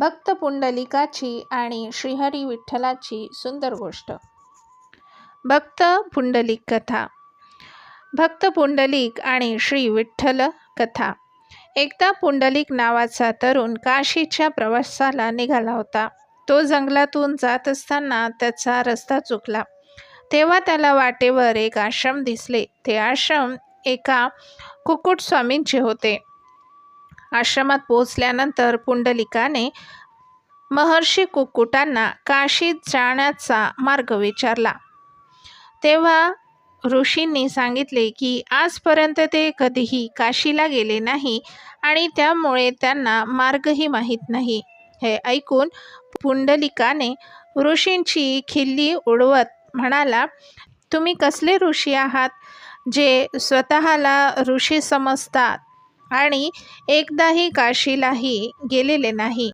भक्त पुंडलिकाची आणि श्रीहरी विठ्ठलाची सुंदर गोष्ट. भक्त पुंडलिक कथा. भक्त पुंडलिक आणि श्री विठ्ठल कथा. एकदा पुंडलिक नावाचा तरुण काशीच्या प्रवासाला निघाला होता. तो जंगलातून जात असताना त्याचा रस्ता चुकला. तेव्हा त्याला वाटेवर एक आश्रम दिसले. ते आश्रम एका कुक्कुट स्वामींचे होते. आश्रमात पोहोचल्यानंतर पुंडलिकाने महर्षी कुक्कुटांना काशीत जाण्याचा मार्ग विचारला. तेव्हा ऋषींनी सांगितले की आजपर्यंत ते कधीही काशीला गेले नाही आणि त्यामुळे त्यांना मार्गही माहीत नाही. हे ऐकून पुंडलिकाने ऋषींची खिल्ली उडवत म्हणाला, तुम्ही कसले ऋषी आहात जे स्वतःला ऋषी समजतात आणि एकदाही काशीलाही गेलेले नाही?